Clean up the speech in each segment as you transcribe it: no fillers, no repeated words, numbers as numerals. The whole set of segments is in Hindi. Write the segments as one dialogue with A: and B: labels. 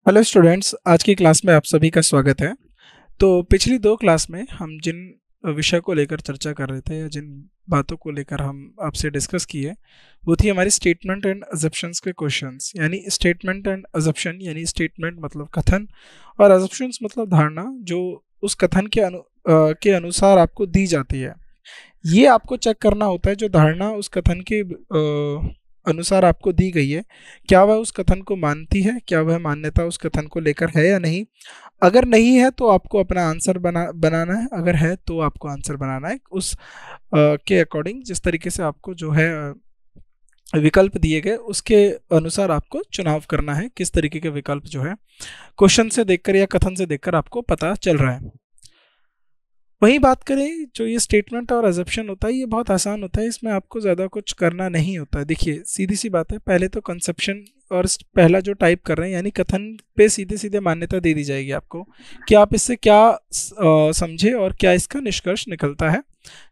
A: हेलो स्टूडेंट्स, आज की क्लास में आप सभी का स्वागत है। तो पिछली दो क्लास में हम जिन विषय को लेकर चर्चा कर रहे थे या जिन बातों को लेकर हम आपसे डिस्कस किए वो थी हमारी स्टेटमेंट एंड अजप्शंस के क्वेश्चंस। यानी स्टेटमेंट एंड अजप्शन यानी स्टेटमेंट मतलब कथन और अजप्शंस मतलब धारणा जो उस कथन के अनुसार आपको दी जाती है। ये आपको चेक करना होता है जो धारणा उस कथन के अनुसार आपको दी गई है, क्या वह उस कथन को मानती है, क्या वह मान्यता उस कथन को लेकर है या नहीं। अगर नहीं है तो आपको अपना आंसर बनाना है, अगर है तो आपको आंसर बनाना है उस के अकॉर्डिंग, जिस तरीके से आपको जो है विकल्प दिए गए उसके अनुसार आपको चुनाव करना है। किस तरीके के विकल्प जो है क्वेश्चन से देखकर या कथन से देखकर आपको पता चल रहा है। वहीं बात करें जो ये स्टेटमेंट और अजप्शन होता है, ये बहुत आसान होता है, इसमें आपको ज़्यादा कुछ करना नहीं होता है। देखिए सीधी सी बात है, पहले तो कंसेप्शन और पहला जो टाइप कर रहे हैं यानी कथन पे सीधे सीधे मान्यता दे दी जाएगी आपको कि आप इससे क्या समझे और क्या इसका निष्कर्ष निकलता है।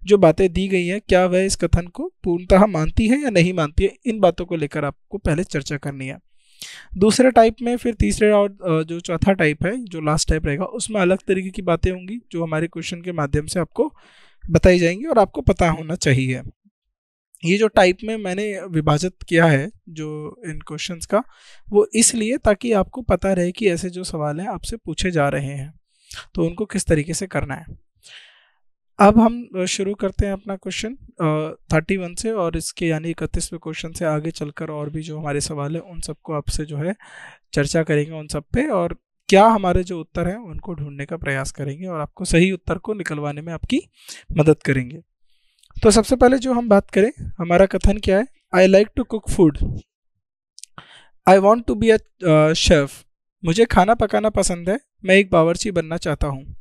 A: जो बातें दी गई हैं क्या वह इस कथन को पूर्णतः मानती है या नहीं मानती है, इन बातों को लेकर आपको पहले चर्चा करनी है। दूसरे टाइप में फिर तीसरे और जो चौथा टाइप है, जो लास्ट टाइप रहेगा, उसमें अलग तरीके की बातें होंगी जो हमारे क्वेश्चन के माध्यम से आपको बताई जाएंगी और आपको पता होना चाहिए। ये जो टाइप में मैंने विभाजित किया है जो इन क्वेश्चंस का, वो इसलिए ताकि आपको पता रहे कि ऐसे जो सवाल हैं आपसे पूछे जा रहे हैं तो उनको किस तरीके से करना है। अब हम शुरू करते हैं अपना क्वेश्चन 31 से, और इसके यानी 31वें क्वेश्चन से आगे चलकर और भी जो हमारे सवाल है उन सबको आपसे जो है चर्चा करेंगे उन सब पे, और क्या हमारे जो उत्तर हैं उनको ढूंढने का प्रयास करेंगे और आपको सही उत्तर को निकलवाने में आपकी मदद करेंगे। तो सबसे पहले जो हम बात करें, हमारा कथन क्या है, I like to cook food, I want to be a chef, मुझे खाना पकाना पसंद है, मैं एक बावर्ची बनना चाहता हूँ।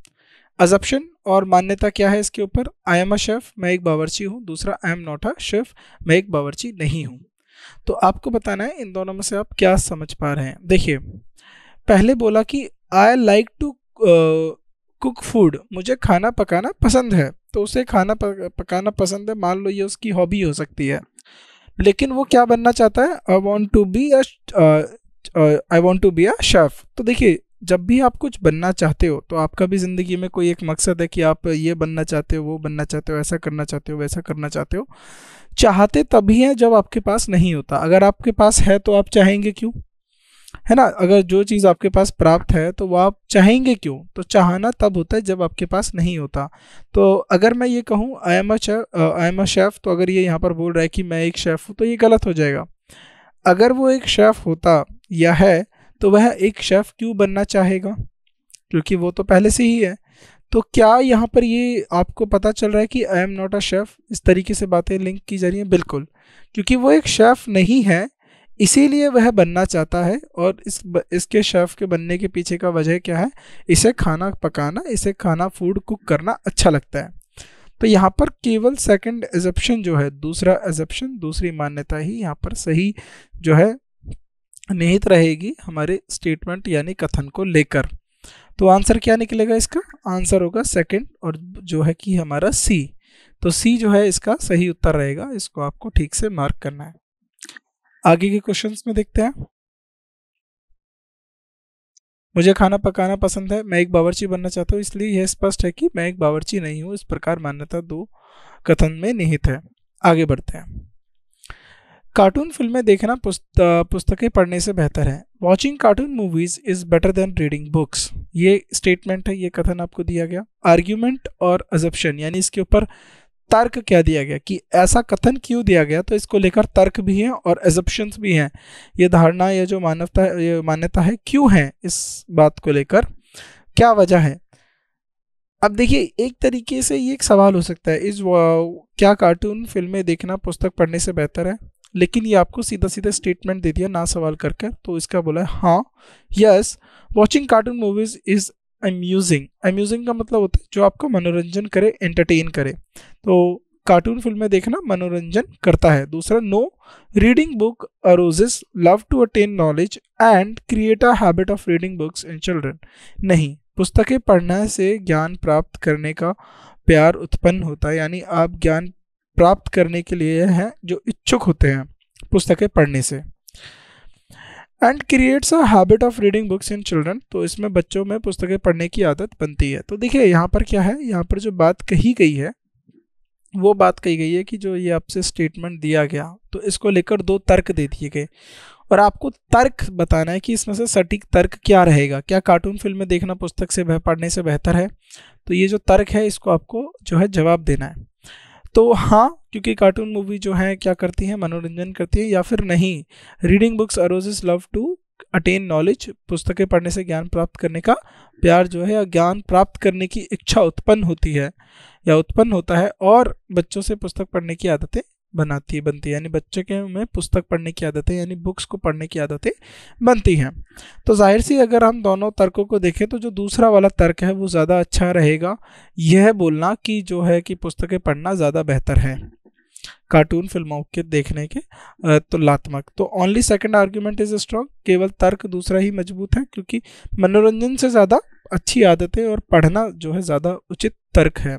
A: अजप्शन और मान्यता क्या है इसके ऊपर, आई एम अ शेफ, मैं एक बावर्ची हूँ। दूसरा, I am not a chef, मैं एक बावर्ची नहीं हूँ। तो आपको बताना है इन दोनों में से आप क्या समझ पा रहे हैं। देखिए पहले बोला कि I like to cook food, मुझे खाना पकाना पसंद है, तो उसे खाना पकाना पसंद है, मान लो ये उसकी हॉबी हो सकती है। लेकिन वो क्या बनना चाहता है, I want to be a chef. तो देखिए जब भी आप कुछ बनना चाहते हो तो आपका भी ज़िंदगी में कोई एक मकसद है कि आप ये बनना चाहते हो, वो बनना चाहते हो, ऐसा करना चाहते हो, वैसा करना चाहते हो। चाहते तभी हैं जब आपके पास नहीं होता। अगर आपके पास है तो आप चाहेंगे क्यों, है ना। अगर जो चीज़ आपके पास प्राप्त है तो वो आप चाहेंगे क्यों, तो चाहना तब होता है जब आपके पास नहीं होता। तो अगर मैं ये कहूँ आई एम अ शेफ, तो अगर ये यहाँ पर बोल रहा है कि मैं एक शेफ़ हूँ तो ये गलत हो जाएगा। अगर वो एक शेफ़ होता या है तो वह एक शेफ़ क्यों बनना चाहेगा, क्योंकि वो तो पहले से ही है। तो क्या यहाँ पर ये आपको पता चल रहा है कि I am not a chef, इस तरीके से बातें लिंक की जा रही हैं? बिल्कुल, क्योंकि वो एक शेफ़ नहीं है इसीलिए वह बनना चाहता है। और इसके शेफ़ के बनने के पीछे का वजह क्या है, इसे खाना पकाना, इसे खाना फूड कुक करना अच्छा लगता है। तो यहाँ पर केवल सेकंड एजप्शन जो है, दूसरा एजप्शन, दूसरी मान्यता ही यहाँ पर सही जो है निहित रहेगी हमारे स्टेटमेंट यानी कथन को लेकर। तो आंसर क्या निकलेगा इसका, आंसर होगा सेकंड, और जो है कि हमारा सी। तो सी जो है इसका सही उत्तर रहेगा, इसको आपको ठीक से मार्क करना है। आगे के क्वेश्चंस में देखते हैं। मुझे खाना पकाना पसंद है, मैं एक बावर्ची बनना चाहता हूँ, इसलिए यह स्पष्ट है कि मैं एक बावर्ची नहीं हूँ। इस प्रकार मान्यता दो कथन में निहित है। आगे बढ़ते हैं। कार्टून फिल्में देखना पुस्तकें पढ़ने से बेहतर है, watching cartoon movies is better than reading books. ये स्टेटमेंट है, ये कथन आपको दिया गया। आर्ग्यूमेंट और अजप्शन यानी इसके ऊपर तर्क क्या दिया गया कि ऐसा कथन क्यों दिया गया, तो इसको लेकर तर्क भी हैं और एजप्शंस भी हैं। ये धारणा, ये जो ये मान्यता है क्यों है, इस बात को लेकर क्या वजह है। अब देखिए एक तरीके से ये एक सवाल हो सकता है, क्या कार्टून फिल्में देखना पुस्तक पढ़ने से बेहतर है, लेकिन ये आपको सीधा सीधा स्टेटमेंट दे दिया ना सवाल करके। तो इसका बोला है हाँ, yes, watching cartoon movies is amusing. Amusing का मतलब होता है जो आपको मनोरंजन करे, एंटरटेन करे। तो कार्टून फिल्में देखना मनोरंजन करता है। दूसरा, no, reading book arouses love to attain knowledge and create a habit of reading books in children. नहीं, पुस्तकें पढ़ने से ज्ञान प्राप्त करने का प्यार उत्पन्न होता है, यानी आप ज्ञान प्राप्त करने के लिए हैं जो इच्छुक होते हैं पुस्तकें पढ़ने से। And creates a habit of reading books in children, तो इसमें बच्चों में पुस्तकें पढ़ने की आदत बनती है। तो देखिए यहाँ पर क्या है, यहाँ पर जो बात कही गई है वो बात कही गई है कि जो ये आपसे स्टेटमेंट दिया गया तो इसको लेकर दो तर्क दे दिए गए और आपको तर्क बताना है कि इसमें से सटीक तर्क क्या रहेगा। क्या कार्टून फिल्में देखना पुस्तक से पढ़ने से बेहतर है? तो ये जो तर्क है इसको आपको जो है जवाब देना है। तो हाँ, क्योंकि कार्टून मूवी जो है क्या करती है, मनोरंजन करती है, या फिर नहीं, reading books arouses love to attain knowledge, पुस्तकें पढ़ने से ज्ञान प्राप्त करने का प्यार जो है या ज्ञान प्राप्त करने की इच्छा उत्पन्न होती है या उत्पन्न होता है और बच्चों से पुस्तक पढ़ने की आदतें बनती है, यानी बच्चे के में पुस्तक पढ़ने की आदतें यानी बुक्स को पढ़ने की आदतें बनती हैं। तो जाहिर सी अगर हम दोनों तर्कों को देखें तो जो दूसरा वाला तर्क है वो ज़्यादा अच्छा रहेगा, यह बोलना कि जो है कि पुस्तकें पढ़ना ज़्यादा बेहतर है कार्टून फिल्मों के देखने के तुलनात्मक। तो only second argument is strong, केवल तर्क दूसरा ही मजबूत है, क्योंकि मनोरंजन से ज़्यादा अच्छी आदतें और पढ़ना जो है ज़्यादा उचित तर्क है।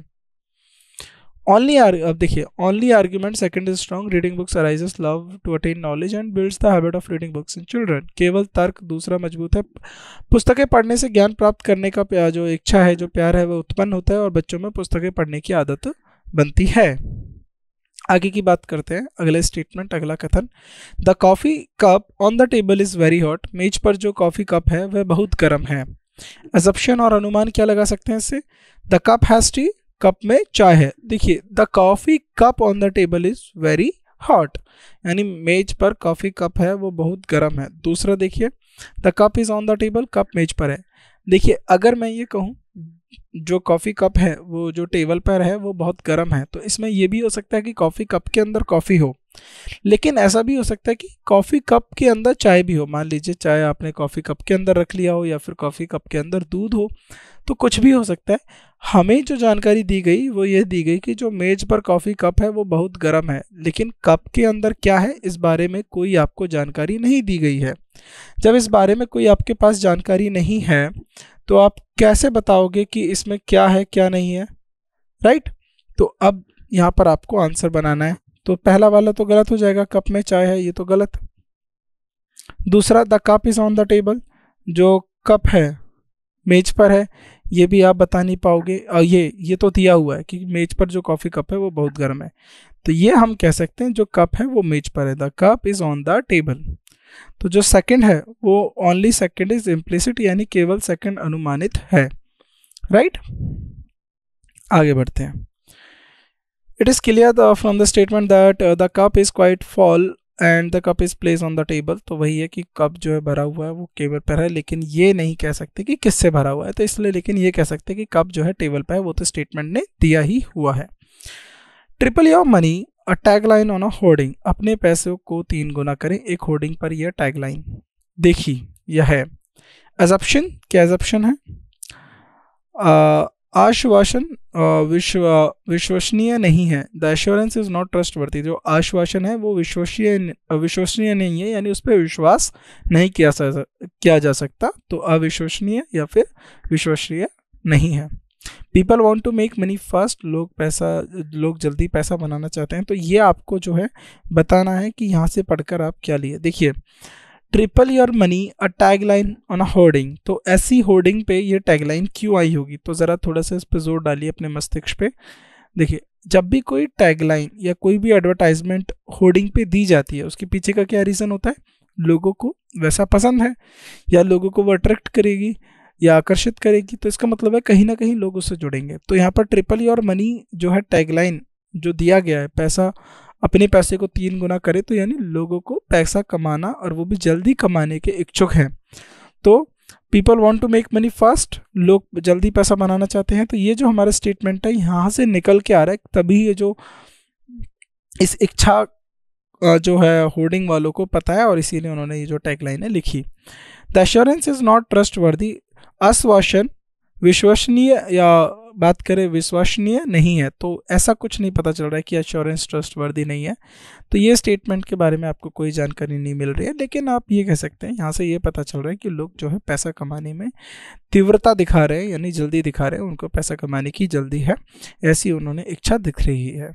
A: अब देखिए, only argument second is strong, reading books arises love to attain knowledge and builds the habit of reading books in children, केवल तर्क दूसरा मजबूत है, पुस्तकें पढ़ने से ज्ञान प्राप्त करने का जो इच्छा है, जो प्यार है, वो उत्पन्न होता है और बच्चों में पुस्तकें पढ़ने की आदत बनती है। आगे की बात करते हैं, अगले स्टेटमेंट, अगला कथन, the coffee cup on the table is very hot, मेज पर जो कॉफी कप है वह बहुत गर्म है। असम्पशन और अनुमान क्या लगा सकते हैं इससे, the cup has T, cup में चाय है। देखिए, the coffee cup on the table is very hot, यानी मेज पर कॉफी कप है वो बहुत गर्म है। दूसरा देखिए, the cup is on the table, cup मेज पर है। देखिए, अगर मैं ये कहूँ जो कॉफ़ी कप है वो जो टेबल पर है वो बहुत गर्म है, तो इसमें ये भी हो सकता है कि कॉफ़ी कप के अंदर कॉफ़ी हो, लेकिन ऐसा भी हो सकता है कि कॉफ़ी कप के अंदर चाय भी हो। मान लीजिए चाय आपने कॉफ़ी कप के अंदर रख लिया हो या फिर कॉफ़ी कप के अंदर दूध हो, तो कुछ भी हो सकता है। हमें जो जानकारी दी गई वो ये दी गई कि जो मेज पर कॉफ़ी कप है वो बहुत गर्म है, लेकिन कप के अंदर क्या है इस बारे में कोई आपको जानकारी नहीं दी गई है। जब इस बारे में कोई आपके पास जानकारी नहीं है तो आप कैसे बताओगे कि इसमें क्या है क्या नहीं है, राइट? तो अब यहाँ पर आपको आंसर बनाना है। तो पहला वाला तो गलत हो जाएगा, कप में चाय है, ये तो गलत। दूसरा, the cup is on the table, जो कप है मेज पर है, ये भी आप बता नहीं पाओगे। और ये तो दिया हुआ है कि मेज पर जो कॉफ़ी कप है वो बहुत गर्म है, तो ये हम कह सकते हैं जो कप है वो मेज पर है, the cup is on the table. तो जो सेकंड है वो ओनली सेकंड इज इम्प्लिसिट, यानी केवल सेकंड अनुमानित है, राइट? आगे बढ़ते हैं। It is clear from the statement that the cup is quite fall and the cup is place on the table, तो वही है कि कप जो है भरा हुआ है वो टेबल पर है, लेकिन ये नहीं कह सकते कि किससे भरा हुआ है, तो इसलिए लेकिन ये कह सकते हैं कि कप जो है टेबल पर है, वो तो स्टेटमेंट ने दिया ही हुआ है। Triple your money a tagline on a hoarding, अपने पैसों को 3 गुना करें, एक होर्डिंग पर यह टैगलाइन देखिए यह है। एजप्शन, क्या एजप्शन है? आश्वासन विश्वसनीय नहीं है, the assurance is not trustworthy, जो आश्वासन है वो विश्वसनीय नहीं है, यानी उस पर विश्वास नहीं किया जा सकता, तो अविश्वसनीय या फिर विश्वसनीय नहीं है। People want to make money fast, लोग जल्दी पैसा बनाना चाहते हैं, तो ये आपको जो है बताना है कि यहाँ से पढ़कर आप क्या लिए। देखिए, triple your money a tagline on a hoarding, तो ऐसी होर्डिंग पे ये टैगलाइन क्यों आई होगी, तो ज़रा थोड़ा सा इस पर जोर डालिए अपने मस्तिष्क पे। देखिए, जब भी कोई टैगलाइन या कोई भी एडवर्टाइजमेंट होर्डिंग पे दी जाती है उसके पीछे का क्या रीज़न होता है, लोगों को वैसा पसंद है या लोगों को वो अट्रैक्ट करेगी या आकर्षित करेगी, तो इसका मतलब है कहीं ना कहीं लोग उससे जुड़ेंगे। तो यहाँ पर ट्रिपल योर मनी जो है टैगलाइन जो दिया गया है, पैसा अपने पैसे को 3 गुना करे, तो यानी लोगों को पैसा कमाना और वो भी जल्दी कमाने के इच्छुक हैं। तो people want to make money fast, लोग जल्दी पैसा बनाना चाहते हैं, तो ये जो हमारा स्टेटमेंट है यहाँ से निकल के आ रहा है, तभी ये जो इस इच्छा जो है होर्डिंग वालों को पता है और इसीलिए उन्होंने ये जो टैगलाइन है लिखी। The assurance is not trustworthy, आश्वासन विश्वसनीय या बात करें विश्वसनीय नहीं है, तो ऐसा कुछ नहीं पता चल रहा है कि एश्योरेंस ट्रस्टवर्दी नहीं है, तो ये स्टेटमेंट के बारे में आपको कोई जानकारी नहीं मिल रही है। लेकिन आप ये कह सकते हैं, यहाँ से ये पता चल रहा है कि लोग जो है पैसा कमाने में तीव्रता दिखा रहे हैं, यानी जल्दी दिखा रहे हैं, उनको पैसा कमाने की जल्दी है, ऐसी उन्होंने इच्छा दिख रही है।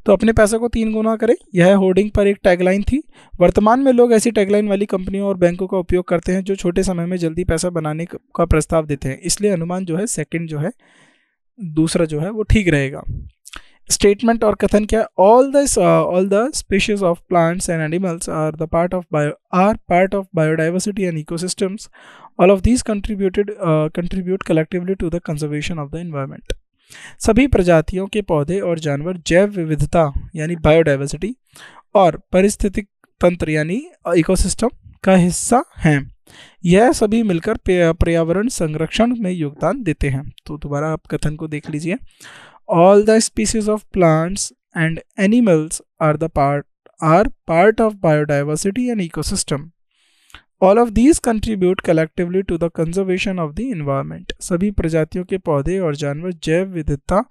A: तो अपने पैसे को 3 गुना करें, यह होर्डिंग पर एक टैगलाइन थी। वर्तमान में लोग ऐसी टैगलाइन वाली कंपनियों और बैंकों का उपयोग करते हैं जो छोटे समय में जल्दी पैसा बनाने का प्रस्ताव देते हैं, इसलिए अनुमान जो है सेकंड जो है दूसरा जो है वो ठीक रहेगा। स्टेटमेंट और कथन क्या है? All the species of plants and animals are part of biodiversity and ecosystems. All of these contribute collectively to the conservation of the environment. सभी प्रजातियों के पौधे और जानवर जैव विविधता यानी बायोडाइवर्सिटी और पारिस्थितिक तंत्र यानी इकोसिस्टम का हिस्सा हैं। यह सभी मिलकर पर्यावरण संरक्षण में योगदान देते हैं। तो दोबारा आप कथन को देख लीजिए। All the species of plants and animals are part of biodiversity and ecosystem. All of these contribute collectively to the conservation of the environment. सभी प्रजातियों के पौधे और जानवर जैव विविधता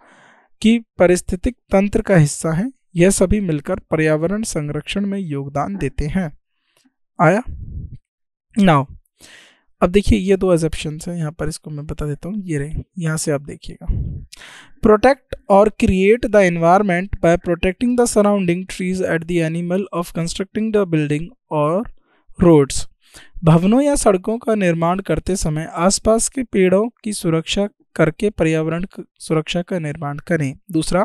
A: की पारिस्थितिक तंत्र का हिस्सा हैं। यह सभी मिलकर पर्यावरण संरक्षण में योगदान देते हैं। आया नाउ अब देखिए ये 2 एजम्पशंस हैं, यहाँ पर इसको मैं बता देता हूँ। ये रहे, यहाँ से आप देखिएगा। प्रोटेक्ट और create the environment by protecting the surrounding trees at the animal of constructing the building और रोड्स। भवनों या सड़कों का निर्माण करते समय आसपास के पेड़ों की सुरक्षा करके पर्यावरण सुरक्षा का निर्माण करें। दूसरा,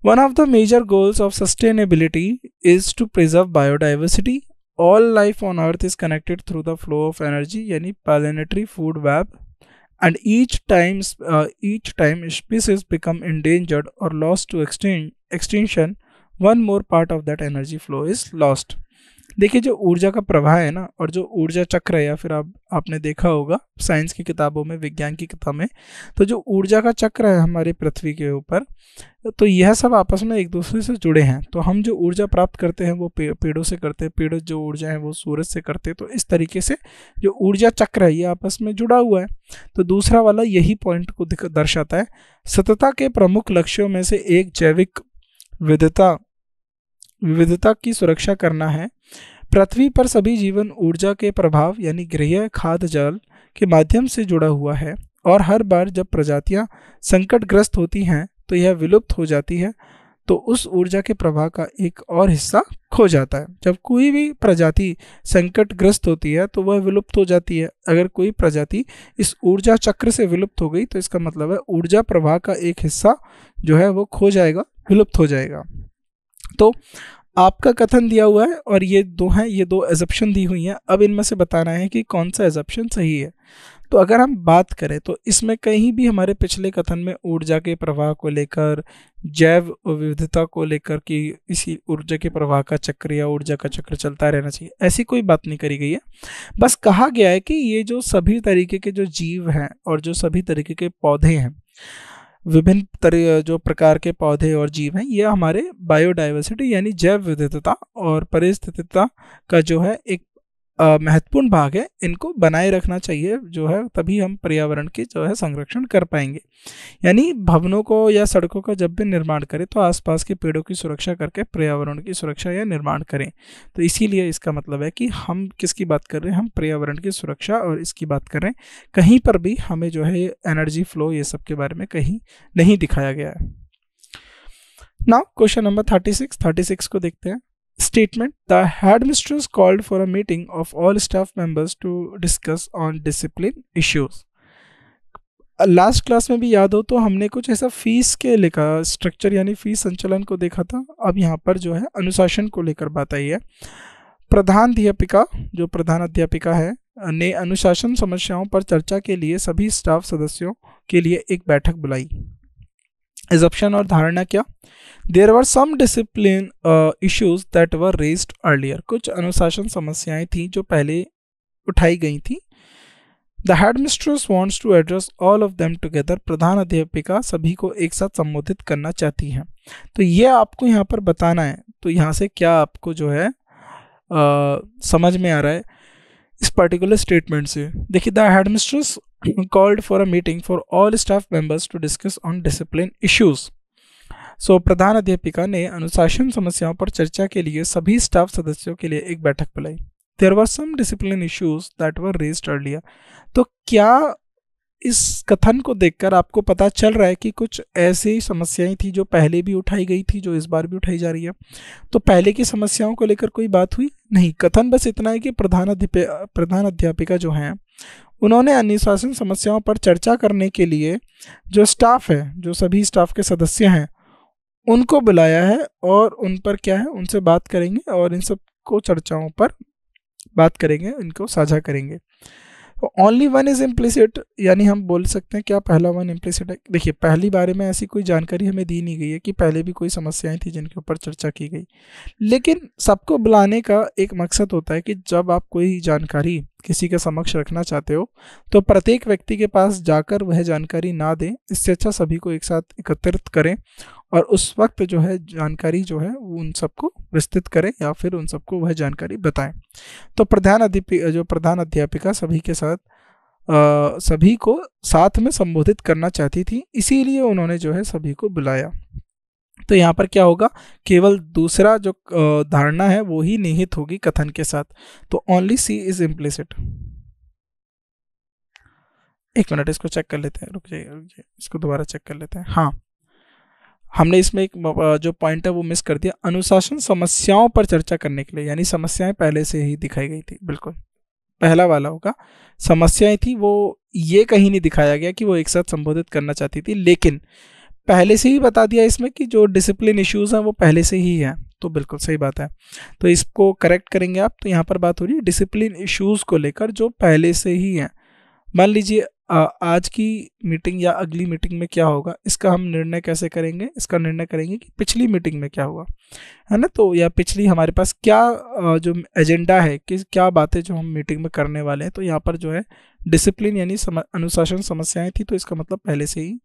A: one of the major goals of sustainability is to preserve biodiversity. All life on earth is connected through the flow of energy यानी planetary food web, and each time species become endangered or lost to extinction, one more part of that energy flow is lost। देखिए जो ऊर्जा का प्रवाह है ना, और जो ऊर्जा चक्र है, या फिर आपने देखा होगा साइंस की किताबों में, विज्ञान की किताब में, तो जो ऊर्जा का चक्र है हमारे पृथ्वी के ऊपर, तो यह सब आपस में एक दूसरे से जुड़े हैं। तो हम जो ऊर्जा प्राप्त करते हैं वो पेड़ों से करते हैं, पेड़ जो ऊर्जा है वो सूरज से करते हैं। तो इस तरीके से जो ऊर्जा चक्र है ये आपस में जुड़ा हुआ है। तो दूसरा वाला यही पॉइंट को दर्शाता है। सततता के प्रमुख लक्ष्यों में से एक जैविक विविधता की सुरक्षा करना है। पृथ्वी पर सभी जीवन ऊर्जा के प्रभाव यानी गृह खाद्य जल के माध्यम से जुड़ा हुआ है, और हर बार जब प्रजातियां संकटग्रस्त होती हैं तो यह विलुप्त हो जाती है, तो उस ऊर्जा के प्रवाह का एक और हिस्सा खो जाता है। जब कोई भी प्रजाति संकटग्रस्त होती है तो वह विलुप्त हो जाती है। अगर कोई प्रजाति इस ऊर्जा चक्र से विलुप्त हो गई तो इसका मतलब है ऊर्जा प्रवाह का एक हिस्सा जो है वो खो जाएगा, विलुप्त हो जाएगा। तो आपका कथन दिया हुआ है और ये 2 हैं, ये 2 एजम्पशन दी हुई हैं। अब इनमें से बताना है कि कौन सा एजम्पशन सही है। तो अगर हम बात करें तो इसमें कहीं भी हमारे पिछले कथन में ऊर्जा के प्रवाह को लेकर, जैव विविधता को लेकर कि इसी ऊर्जा के प्रवाह का चक्र या ऊर्जा का चक्र चलता रहना चाहिए, ऐसी कोई बात नहीं करी गई है। बस कहा गया है कि ये जो सभी तरीके के जो जीव हैं और जो सभी तरीके के पौधे हैं, विभिन्न जो प्रकार के पौधे और जीव हैं, ये हमारे बायोडाइवर्सिटी यानी जैव विविधता और पारिस्थितिकता का जो है एक महत्वपूर्ण भाग है। इनको बनाए रखना चाहिए जो है, तभी हम पर्यावरण की जो है संरक्षण कर पाएंगे। यानी भवनों को या सड़कों का जब भी निर्माण करें तो आसपास के पेड़ों की सुरक्षा करके पर्यावरण की सुरक्षा या निर्माण करें। तो इसीलिए इसका मतलब है कि हम किसकी बात कर रहे हैं, हम पर्यावरण की सुरक्षा और इसकी बात कर रहे हैं। कहीं पर भी हमें जो है एनर्जी फ्लो ये सब के बारे में कहीं नहीं दिखाया गया है। नाउ क्वेश्चन नंबर 36 को देखते हैं। Statement: The headmistress called for a meeting of all staff members to discuss on discipline issues. Last class में भी याद हो तो हमने कुछ ऐसा फीस के लेकर स्ट्रक्चर यानी फीस संचालन को देखा था। अब यहाँ पर जो है अनुशासन को लेकर बात आई है। प्रधान अध्यापिका है ने अनुशासन समस्याओं पर चर्चा के लिए सभी स्टाफ सदस्यों के लिए एक बैठक बुलाई। एजम्पशन और धारणा क्या? There were some discipline issues that were raised earlier. कुछ अनुशासन समस्याएं थी जो पहले उठाई गई थी। The headmistress wants to address all of them together. प्रधान अध्यापिका सभी को एक साथ संबोधित करना चाहती हैं। तो ये आपको यहाँ पर बताना है। तो यहाँ से क्या आपको जो है समझ में आ रहा है इस पर्टिकुलर स्टेटमेंट से? देखिए, the headmistress called for a meeting for all staff members to discuss on discipline issues. So प्रधान अध्यापिका ने अनुशासन समस्याओं पर चर्चा के लिए सभी स्टाफ सदस्यों के लिए एक बैठक बुलाई। There were some discipline issues that were raised earlier. तो क्या इस कथन को देखकर आपको पता चल रहा है कि कुछ ऐसी समस्याएं थी जो पहले भी उठाई गई थी, जो इस बार भी उठाई जा रही है। तो पहले की समस्याओं को लेकर कोई बात हुई नहीं। कथन बस इतना है कि प्रधान अध्यापिका जो हैं उन्होंने अनुशासन समस्याओं पर चर्चा करने के लिए जो स्टाफ है, जो सभी स्टाफ के सदस्य हैं, उनको बुलाया है और उन पर क्या है, उनसे बात करेंगे और इन सब को चर्चाओं पर बात करेंगे, इनको साझा करेंगे। ओनली वन इज इम्प्लिसिट, यानी हम बोल सकते हैं क्या पहला वन इम्प्लिसिट है। देखिए, पहली बारे में ऐसी कोई जानकारी हमें दी नहीं गई है कि पहले भी कोई समस्याएं थी जिनके ऊपर चर्चा की गई, लेकिन सबको बुलाने का एक मकसद होता है कि जब आप कोई जानकारी किसी के समक्ष रखना चाहते हो तो प्रत्येक व्यक्ति के पास जाकर वह जानकारी ना दें, इससे अच्छा सभी को एक साथ एकत्रित करें और उस वक्त जो है जानकारी जो है वो उन सबको विस्तृत करें या फिर उन सबको वह जानकारी बताएं। तो प्रधान अध्यापिका सभी के साथ सभी को साथ में संबोधित करना चाहती थी, इसीलिए उन्होंने जो है सभी को बुलाया। तो यहाँ पर क्या होगा, केवल दूसरा जो धारणा है वो ही निहित होगी कथन के साथ। तो ओनली सी इज इम्प्लिसिट। एक मिनट, इसको चेक कर लेते हैं, रुक जाइए, इसको दोबारा चेक कर लेते हैं। हाँ, हमने इसमें एक जो पॉइंट है वो मिस कर दिया। अनुशासन समस्याओं पर चर्चा करने के लिए, यानी समस्याएं पहले से ही दिखाई गई थी, बिल्कुल पहला वाला होगा। समस्याएं थी वो ये कहीं नहीं दिखाया गया कि वो एक साथ संबोधित करना चाहती थी, लेकिन पहले से ही बता दिया इसमें कि जो डिसिप्लिन इश्यूज हैं वो पहले से ही हैं। तो बिल्कुल सही बात है, तो इसको करेक्ट करेंगे आप। तो यहाँ पर बात हो रही है डिसिप्लिन इश्यूज को लेकर जो पहले से ही हैं। मान लीजिए आज की मीटिंग या अगली मीटिंग में क्या होगा, इसका हम निर्णय कैसे करेंगे, इसका निर्णय करेंगे कि पिछली मीटिंग में क्या हुआ, है ना। तो या पिछली हमारे पास क्या जो एजेंडा है कि क्या बातें जो हम मीटिंग में करने वाले हैं। तो यहाँ पर जो है डिसिप्लिन यानी अनुशासन समस्याएं थी, तो इसका मतलब पहले से ही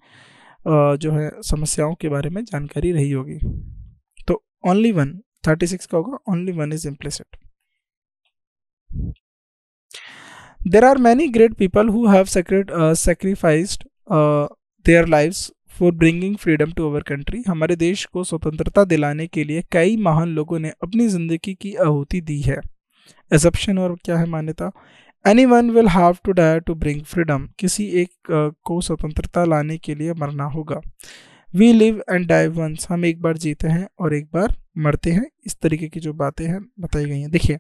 A: जो है समस्याओं के बारे में जानकारी रही होगी। तो ओनली वन 36 का होगा, only one is implicit. There are many great people who have sacrificed their lives for bringing freedom to our country. हमारे देश को स्वतंत्रता दिलाने के लिए कई महान लोगों ने अपनी जिंदगी की आहुति दी है। Assumption और क्या है मान्यता, Anyone will have to die to bring freedom. किसी एक को स्वतंत्रता लाने के लिए मरना होगा। We live and die once. हम एक बार जीते हैं और एक बार मरते हैं। इस तरीके की जो बातें हैं बताई गई हैं। देखिए,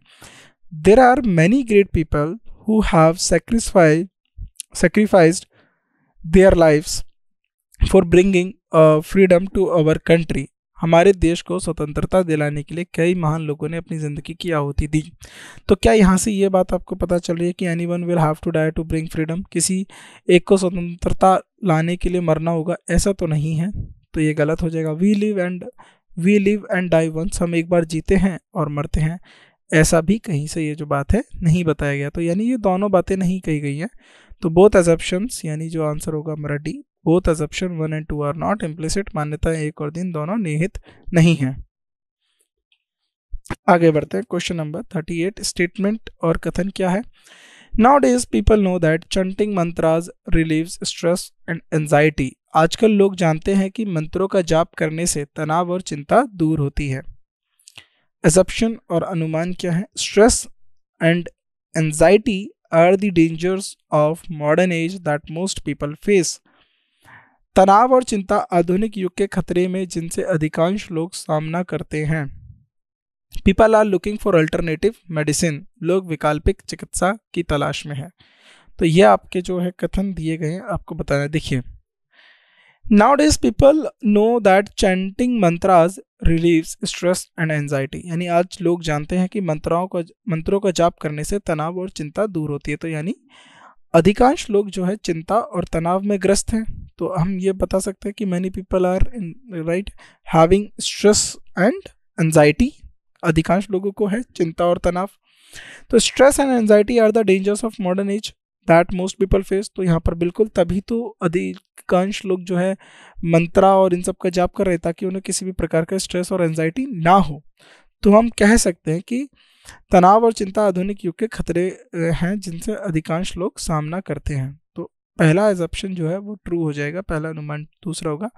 A: there are many great people who have sacrificed their lives for bringing freedom to our country. हमारे देश को स्वतंत्रता दिलाने के लिए कई महान लोगों ने अपनी ज़िंदगी की आहुति दी। तो क्या यहाँ से ये बात आपको पता चल रही है कि any one will have to die to bring freedom, किसी एक को स्वतंत्रता लाने के लिए मरना होगा, ऐसा तो नहीं है। तो ये गलत हो जाएगा। We live and die once, हम एक बार जीते हैं और मरते हैं, ऐसा भी कहीं से ये जो बात है नहीं बताया गया। तो यानी ये दोनों बातें नहीं कही गई हैं। तो बोथ अजम्पशंस, यानी जो आंसर होगा हमारा D, both assumption 1 and 2 are not implicit. मान्यताएं एक और तीन दोनों निहित नहीं हैं। आगे बढ़ते हैं। क्वेश्चन नंबर 38, स्टेटमेंट और कथन क्या है। Nowadays people know that chanting mantras relieves stress and anxiety. आजकल लोग जानते हैं कि मंत्रों का जाप करने से तनाव और चिंता दूर होती है। Assumption और अनुमान क्या है। Stress and anxiety are the dangers of modern age that most people face. तनाव और चिंता आधुनिक युग के खतरे में जिनसे अधिकांश लोग सामना करते हैं। People are looking for alternative medicine. लोग वैकल्पिक चिकित्सा की तलाश में हैं। तो ये आपके जो है कथन दिए गए हैं, आपको बताना। देखिए, Nowadays people know that chanting mantras relieves stress and anxiety. यानी आज लोग जानते हैं कि मंत्रों का जाप करने से तनाव और चिंता दूर होती है। तो यानी अधिकांश लोग जो है चिंता और तनाव में ग्रस्त हैं। तो हम ये बता सकते हैं कि many people are having stress and anxiety. अधिकांश लोगों को है चिंता और तनाव। तो stress and anxiety are the dangers of modern age that most people face. तो यहाँ पर बिल्कुल तभी तो अधिकांश लोग जो है मंत्रा और इन सब का जाप कर रहे हैं ताकि उन्हें किसी भी प्रकार का स्ट्रेस और एंजाइटी ना हो। तो हम कह सकते हैं कि तनाव और चिंता आधुनिक युग के खतरे हैं जिनसे अधिकांश लोग सामना करते हैं। तो पहला एजप्शन जो है वो ट्रू हो जाएगा, पहला अनुमान दूसरा होगा।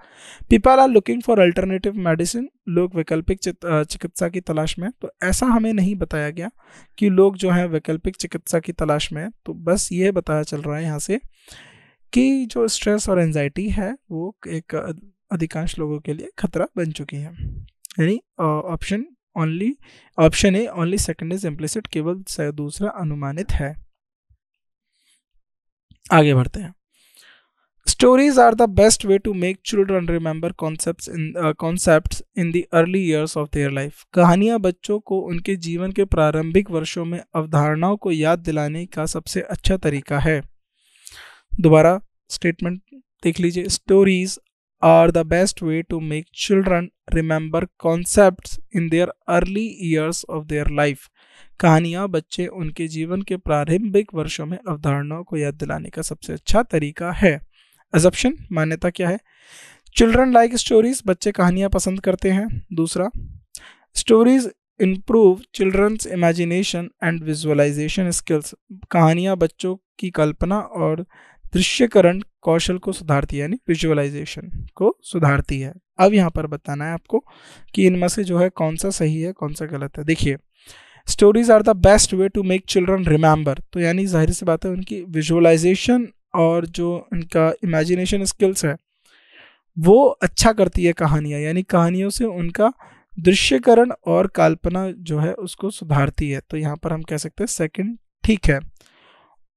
A: People are looking for alternative medicine, लोग वैकल्पिक चिकित्सा की तलाश में। तो ऐसा हमें नहीं बताया गया कि लोग जो है वैकल्पिक चिकित्सा की तलाश में। तो बस ये बताया चल रहा है यहाँ से कि जो स्ट्रेस और एंजाइटी है वो एक अधिकांश लोगों के लिए खतरा बन चुकी है। यानी option A only second is implicit, केवल दूसरा अनुमानित है। आगे बढ़ते हैं। Stories are the best way to make children remember concepts in the early years of their life. कहानियाँ बच्चों को उनके जीवन के प्रारंभिक वर्षों में अवधारणाओं को याद दिलाने का सबसे अच्छा तरीका है। दोबारा स्टेटमेंट देख लीजिए। Stories are the best way to make children remember concepts in their early years of their life. कहानियाँ बच्चे उनके जीवन के प्रारंभिक वर्षों में अवधारणाओं को याद दिलाने का सबसे अच्छा तरीका है। Assumption, मान्यता क्या है? चिल्ड्रन लाइक स्टोरीज, बच्चे कहानियाँ पसंद करते हैं। दूसरा, stories improve children's imagination and visualisation skills, कहानियाँ बच्चों की कल्पना और दृश्यकरण कौशल को सुधारती है, यानी विजुअलाइजेशन को सुधारती है। अब यहाँ पर बताना है आपको कि इनमें से जो है कौन सा सही है कौन सा गलत है। देखिए, stories are the best way to make children remember, तो यानी जाहिर सी बात है उनकी विजुअलाइजेशन और जो उनका इमेजिनेशन स्किल्स है वो अच्छा करती है कहानियाँ, यानी कहानियों से उनका दृश्यकरण और कल्पना जो है उसको सुधारती है। तो यहाँ पर हम कह सकते हैं सेकंड ठीक है।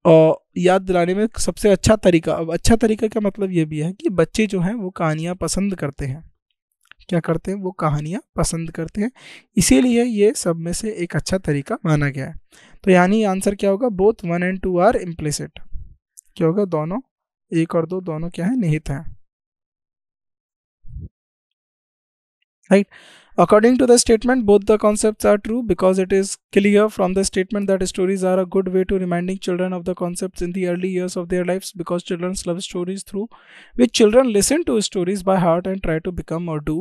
A: और याद दिलाने में सबसे अच्छा तरीका, अब अच्छा तरीका का मतलब ये भी है कि बच्चे जो हैं वो कहानियाँ पसंद करते हैं। क्या करते हैं? वो कहानियाँ पसंद करते हैं, इसीलिए ये सब में से एक अच्छा तरीका माना गया है। तो यानी आंसर क्या होगा? Both 1 and 2 are implicit. क्या होगा? दोनों, 1 और 2 दोनों क्या है? निहित हैं। Right? According to the statement, both the concepts are true because it is clear from the statement that stories are a good way to reminding children of the concepts in the early years of their lives, because children love stories through which children listen to stories by heart and try to become or do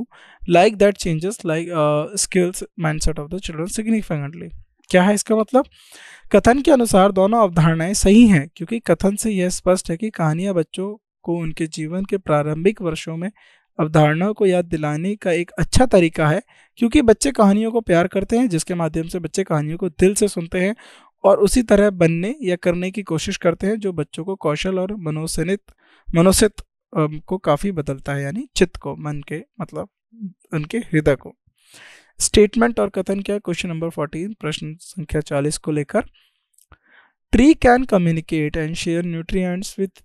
A: like that changes like skills mindset of the children significantly. क्या है इसका मतलब? कथन के अनुसार दोनों अवधारणाएं सही हैं, क्योंकि कथन से यह स्पष्ट है कि कहानियां बच्चों को उनके जीवन के प्रारंभिक वर्षों में अवधारणाओं को याद दिलाने का एक अच्छा तरीका है, क्योंकि बच्चे कहानियों को प्यार करते हैं, जिसके माध्यम से बच्चे कहानियों को दिल से सुनते हैं और उसी तरह बनने या करने की कोशिश करते हैं, जो बच्चों को कौशल और मनोसित को काफ़ी बदलता है, यानी चित्त को, मन के मतलब उनके हृदय को। स्टेटमेंट और कथन क्या है? क्वेश्चन नंबर 14 प्रश्न संख्या 40 को लेकर। Tree can communicate and share nutrients with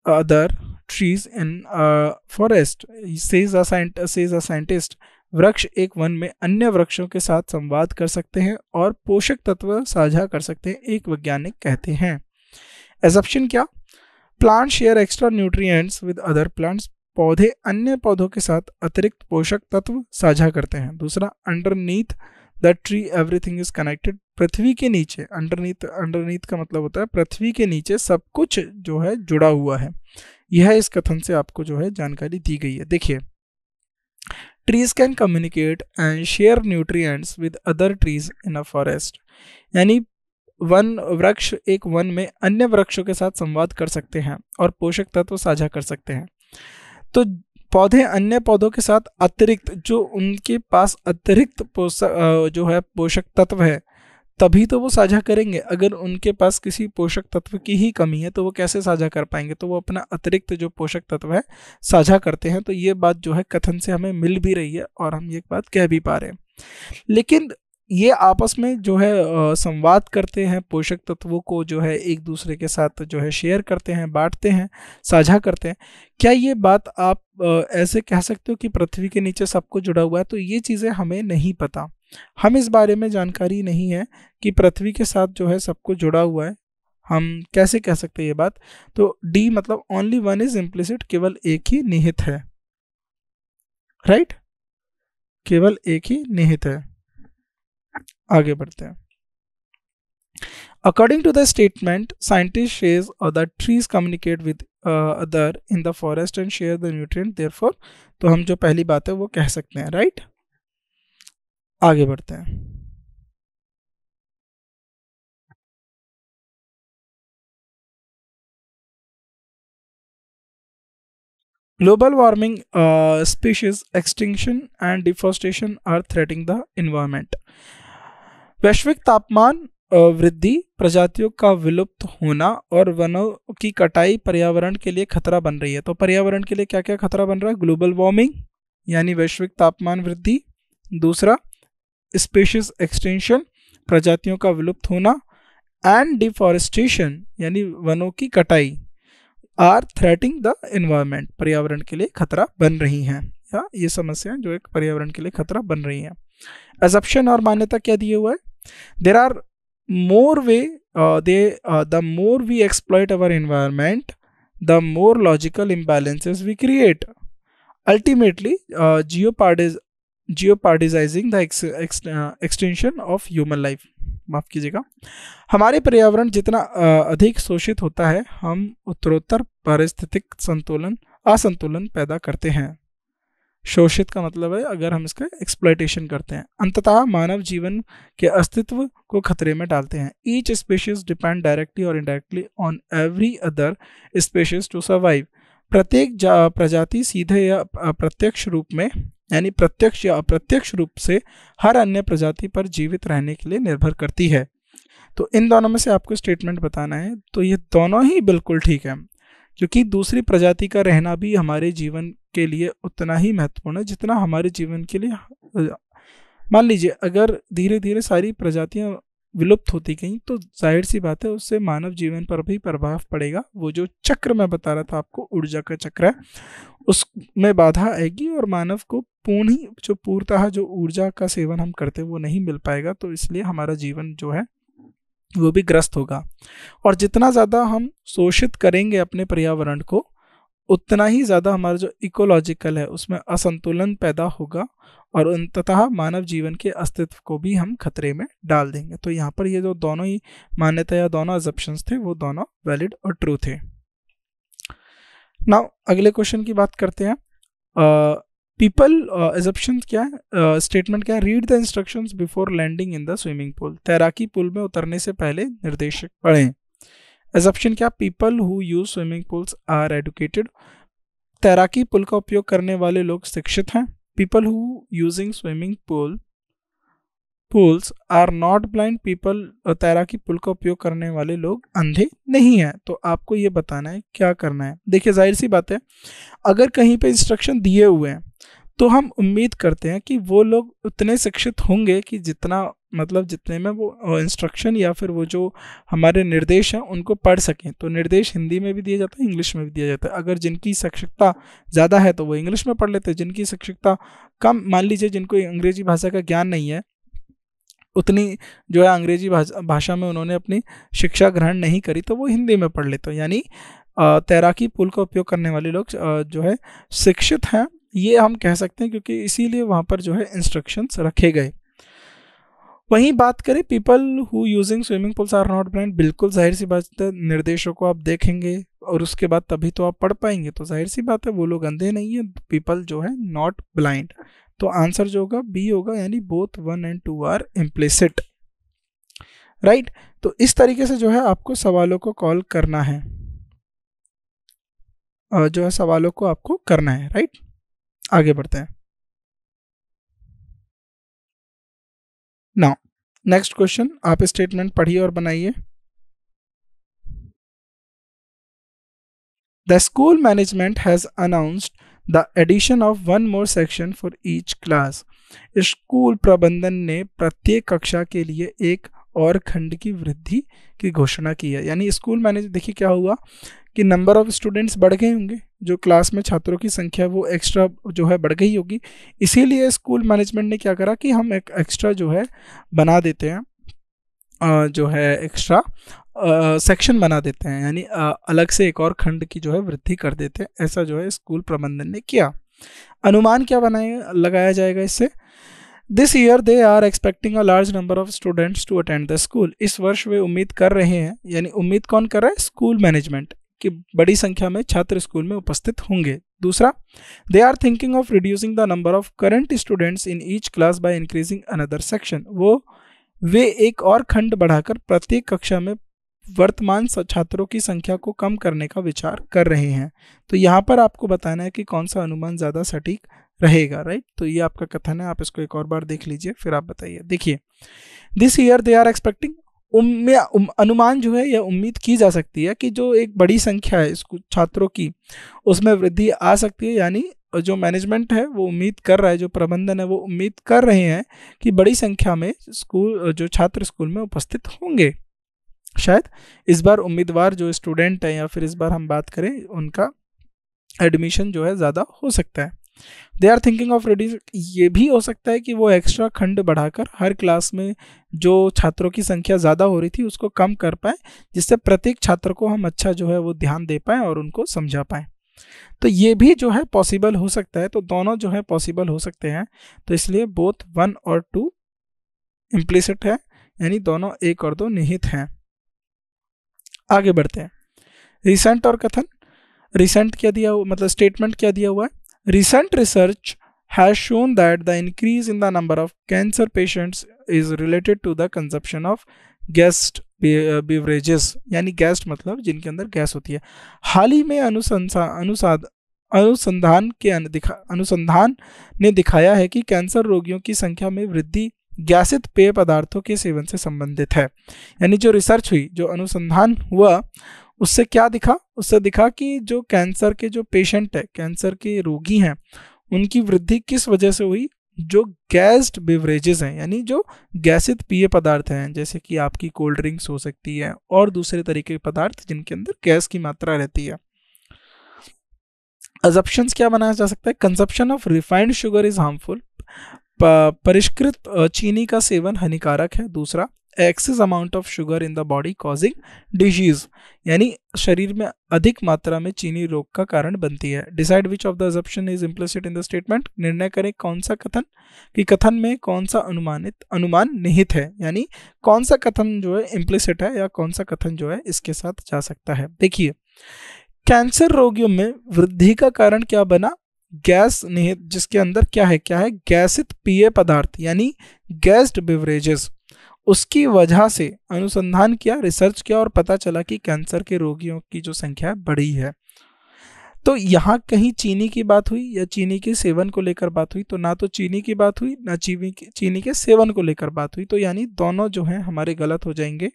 A: other trees in a forest, says a scientist. वृक्ष एक वन में अन्य वृक्षों के साथ संवाद कर सकते हैं और पोषक तत्व साझा कर सकते हैं, एक वैज्ञानिक कहते हैं। एजप्शन क्या? Plant share extra nutrients with other plants, पौधे अन्य पौधों के साथ अतिरिक्त पोषक तत्व साझा करते हैं। दूसरा, underneath the tree everything is connected, पृथ्वी के नीचे, अंडरनीथ का मतलब होता है पृथ्वी के नीचे सब कुछ जो है जुड़ा हुआ है। यह इस कथन से आपको जो है जानकारी दी गई है। देखिए, trees can communicate and share nutrients with other trees in a forest, यानी वृक्ष एक वन में अन्य वृक्षों के साथ संवाद कर सकते हैं और पोषक तत्व साझा कर सकते हैं। तो पौधे अन्य पौधों के साथ अतिरिक्त, जो उनके पास अतिरिक्त जो है पोषक तत्व है, तभी तो वो साझा करेंगे। अगर उनके पास किसी पोषक तत्व की ही कमी है तो वो कैसे साझा कर पाएंगे? तो वो अपना अतिरिक्त जो पोषक तत्व है साझा करते हैं। तो ये बात जो है कथन से हमें मिल भी रही है और हम ये बात कह भी पा रहे हैं। लेकिन ये आपस में जो है संवाद करते हैं, पोषक तत्वों को जो है एक दूसरे के साथ जो है शेयर करते हैं, बांटते हैं, साझा करते हैं। क्या ये बात आप ऐसे कह सकते हो कि पृथ्वी के नीचे सब कुछ जुड़ा हुआ है? तो ये चीज़ें हमें नहीं पता, हम इस बारे में जानकारी नहीं है कि पृथ्वी के साथ जो है सब कुछ जुड़ा हुआ है। हम कैसे कह सकते हैं ये बात? तो डी मतलब ओनली वन इज इम्प्लिसिट, केवल एक ही निहित है। राइट, केवल एक ही निहित है। आगे बढ़ते हैं। According to the statement, scientists says that trees communicate with other in the forest and share the nutrient. Therefore, तो हम जो पहली बात है वो कह सकते हैं। राइट, आगे बढ़ते हैं। Global warming, species extinction and deforestation are threatening the environment. वैश्विक तापमान वृद्धि, प्रजातियों का विलुप्त होना और वनों की कटाई पर्यावरण के लिए खतरा बन रही है। तो पर्यावरण के लिए क्या क्या खतरा बन रहा है? ग्लोबल वार्मिंग यानी वैश्विक तापमान वृद्धि, दूसरा स्पीशीज एक्सटेंशन, प्रजातियों का विलुप्त होना, एंड डिफॉरेस्टेशन यानी वनों की कटाई आर थ्रेटिंग द एनवायरमेंट, पर्यावरण के लिए खतरा बन रही हैं, या ये समस्याएं जो एक पर्यावरण के लिए खतरा बन रही हैं। असम्पशन और मान्यता क्या दिए हुआ है? There are more way the more we exploit our environment, the more logical imbalances we create, ultimately jeopardizing the extension of human life। माफ कीजिएगा, हमारे पर्यावरण जितना अधिक शोषित होता है, हम उत्तरोत्तर पारिस्थितिक असंतुलन पैदा करते हैं। शोषित का मतलब है अगर हम इसका एक्सप्लॉयटेशन करते हैं, अंततः मानव जीवन के अस्तित्व को खतरे में डालते हैं। ईच स्पीशीज डिपेंड डायरेक्टली और indirectly on every other species to survive. प्रत्येक प्रजाति सीधे या अप्रत्यक्ष रूप में यानी प्रत्यक्ष या अप्रत्यक्ष रूप से हर अन्य प्रजाति पर जीवित रहने के लिए निर्भर करती है। तो इन दोनों में से आपको स्टेटमेंट बताना है, तो ये दोनों ही बिल्कुल ठीक है, क्योंकि दूसरी प्रजाति का रहना भी हमारे जीवन के लिए उतना ही महत्वपूर्ण है जितना हमारे जीवन के लिए। मान लीजिए अगर धीरे धीरे सारी प्रजातियां विलुप्त होती गई तो जाहिर सी बात है उससे मानव जीवन पर भी प्रभाव पड़ेगा। वो जो चक्र मैं बता रहा था आपको, ऊर्जा का चक्र है, उसमें बाधा आएगी और मानव को पूर्णतः जो ऊर्जा का सेवन हम करते हैं वो नहीं मिल पाएगा। तो इसलिए हमारा जीवन जो है वो भी ग्रस्त होगा, और जितना ज़्यादा हम शोषित करेंगे अपने पर्यावरण को, उतना ही ज़्यादा हमारा जो इकोलॉजिकल है उसमें असंतुलन पैदा होगा और अंततः मानव जीवन के अस्तित्व को भी हम खतरे में डाल देंगे। तो यहाँ पर ये जो दोनों ही मान्यता या दोनों अजम्पशंस थे वो दोनों वैलिड और ट्रू थे। नाउ अगले क्वेश्चन की बात करते हैं। पीपल एजम्पशन क्या है, स्टेटमेंट क्या है? Read the instructions before landing in the swimming pool. तैराकी पूल में उतरने से पहले निर्देश पढ़ें। एजम्पशन क्या? People who use swimming pools are educated. तैराकी पुल का उपयोग करने वाले लोग शिक्षित हैं। People who using swimming pools are not blind. People, तैराकी पुल का उपयोग करने वाले लोग अंधे नहीं हैं। तो आपको ये बताना है क्या करना है। देखिए जाहिर सी बात है, अगर कहीं पे इंस्ट्रक्शन दिए हुए हैं तो हम उम्मीद करते हैं कि वो लोग उतने शिक्षित होंगे कि जितने में वो इंस्ट्रक्शन या फिर वो जो हमारे निर्देश हैं उनको पढ़ सकें। तो निर्देश हिंदी में भी दिया जाता है, इंग्लिश में भी दिया जाता है। अगर जिनकी शिक्षितता ज़्यादा है तो वो इंग्लिश में पढ़ लेते हैं, जिनकी शिक्षितता कम, मान लीजिए जिनको अंग्रेजी भाषा का ज्ञान नहीं है, उतनी जो है अंग्रेजी भाषा में उन्होंने अपनी शिक्षा ग्रहण नहीं करी, तो वो हिंदी में पढ़ लेते हैं। यानी तैराकी पुल का उपयोग करने वाले लोग जो है शिक्षित हैं, ये हम कह सकते हैं, क्योंकि इसीलिए वहाँ पर जो है इंस्ट्रक्शंस रखे गए। वहीं बात करें people who using swimming pools are not blind, बिल्कुल जाहिर सी बात है, निर्देशों को आप देखेंगे और उसके बाद तभी तो आप पढ़ पाएंगे। तो जाहिर सी बात है वो लोग अंधे नहीं है, पीपल जो है नॉट ब्लाइंड। तो आंसर जो होगा बी होगा, यानी both 1 and 2 are implicit, right. तो इस तरीके से जो है आपको सवालों को कॉल करना है, जो है सवालों को आपको करना है, राइट। आगे बढ़ते हैं। नाउ नेक्स्ट क्वेश्चन, आप स्टेटमेंट पढ़िए और बनाइए। The school management has announced the addition of 1 more section for each class. School प्रबंधन ने प्रत्येक कक्षा के लिए एक और खंड की वृद्धि की घोषणा की है। यानी स्कूल मैनेज, देखिए क्या हुआ कि नंबर ऑफ स्टूडेंट्स बढ़ गए होंगे, जो क्लास में छात्रों की संख्या वो एक्स्ट्रा जो है बढ़ गई होगी। इसीलिए स्कूल मैनेजमेंट ने क्या करा कि हम एक एक्स्ट्रा जो है बना देते हैं, जो है एक्स्ट्रा सेक्शन बना देते हैं, यानी अलग से एक और खंड की जो है वृद्धि कर देते हैं। ऐसा जो है स्कूल प्रबंधन ने किया। अनुमान क्या लगाया जाएगा इससे? This year they are expecting a large number of students to attend the school. इस वर्ष वे उम्मीद कर रहे हैं, यानी उम्मीद कौन कर रहा है? स्कूल मैनेजमेंट, कि बड़ी संख्या में छात्र स्कूल में उपस्थित होंगे। दूसरा, they are thinking of reducing the number of current students in each class by increasing another section. वे एक और खंड बढ़ाकर प्रत्येक कक्षा में वर्तमान छात्रों की संख्या को कम करने का विचार कर रहे हैं। तो यहाँ पर आपको बताना है कि कौन सा अनुमान ज़्यादा सटीक रहेगा, राइट। तो ये आपका कथन है, आप इसको एक और बार देख लीजिए फिर आप बताइए। देखिए, this year they are expecting, अनुमान जो है या उम्मीद की जा सकती है कि जो एक बड़ी संख्या है स्कूल छात्रों की उसमें वृद्धि आ सकती है, यानी जो मैनेजमेंट है वो उम्मीद कर रहा है, जो प्रबंधन है वो उम्मीद कर रहे हैं कि बड़ी संख्या में जो छात्र स्कूल में उपस्थित होंगे। शायद इस बार उम्मीदवार जो स्टूडेंट है या फिर इस बार हम बात करें उनका एडमिशन जो है ज़्यादा हो सकता है। They are thinking of reduce, ये भी हो सकता है कि वो एक्स्ट्रा खंड बढ़ाकर हर क्लास में जो छात्रों की संख्या ज़्यादा हो रही थी उसको कम कर पाए, जिससे प्रत्येक छात्र को हम अच्छा जो है वो ध्यान दे पाएँ और उनको समझा पाएँ। तो ये भी जो है पॉसिबल हो सकता है, तो दोनों जो है पॉसिबल हो सकते हैं। तो इसलिए बोथ 1 और 2 इम्प्लिसिट है, यानी दोनों 1 और 2 निहित हैं। आगे बढ़ते हैं। रिसेंट और कथन। रिसेंट क्या दिया हुआ, मतलब स्टेटमेंट क्या दिया हुआ है? Recent research has shown that the increase in the number of cancer patients is related to the consumption of gassed beverages, यानी गैस मतलब जिनके अंदर गैस होती है। हाल ही में अनुसंधान ने दिखाया है कि कैंसर रोगियों की संख्या में वृद्धि गैसित पेय पदार्थों के सेवन से संबंधित है। यानी जो रिसर्च हुई, जो अनुसंधान हुआ, उससे क्या दिखा? उससे दिखा कि जो कैंसर के जो पेशेंट है, कैंसर के रोगी हैं, उनकी वृद्धि किस वजह से हुई? जो गैस्ड बेवरेजेस हैं, यानी जो गैसित पेय पदार्थ हैं, जैसे कि आपकी कोल्ड ड्रिंक्स हो सकती है और दूसरे तरीके के पदार्थ जिनके अंदर गैस की मात्रा रहती है। अजम्पशंस क्या बनाया जा सकता है? Consumption of refined sugar is harmful, परिष्कृत चीनी का सेवन हानिकारक है। दूसरा, excess amount of sugar in the body causing disease, यानी शरीर में अधिक मात्रा में चीनी रोग का कारण बनती है। Decide which of the assumption is implicit in the statement, निर्णय करें कौन सा कथन कि कथन में कौन सा अनुमान निहित है, यानी कौन सा कथन जो है इम्प्लिसिट है या कौन सा कथन जो है इसके साथ जा सकता है। देखिए, कैंसर रोगियों में वृद्धि का कारण क्या बना? गैस निहित, जिसके अंदर क्या है गैसित पेय पदार्थ, यानी गैस्ड बेवरेजेस। उसकी वजह से अनुसंधान किया, रिसर्च किया और पता चला कि कैंसर के रोगियों की जो संख्या बढ़ी है। तो यहाँ कहीं चीनी की बात हुई या चीनी के सेवन को लेकर बात हुई? तो ना तो चीनी की बात हुई, ना चीनी के सेवन को लेकर बात हुई। तो यानी दोनों जो हैं हमारे गलत हो जाएंगे।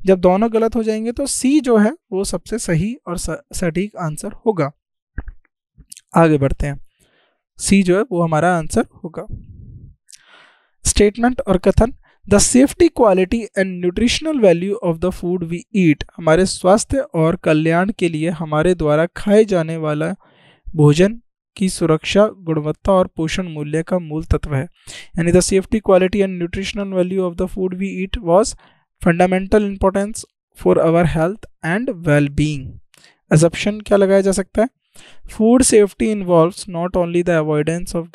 A: जब दोनों गलत हो जाएंगे तो सी जो है वो सबसे सही और सटीक आंसर होगा। आगे बढ़ते हैं। सी जो है वो हमारा आंसर होगा। स्टेटमेंट और कथन। The safety, quality and nutritional value of the food we eat, हमारे स्वास्थ्य और कल्याण के लिए हमारे द्वारा खाए जाने वाला भोजन की सुरक्षा, गुणवत्ता और पोषण मूल्य का मूल तत्व है। यानी the safety, quality and nutritional value of the food we eat was fundamental importance for our health and well being. Assumption क्या लगाया जा सकता है? Food safety involves not only the avoidance of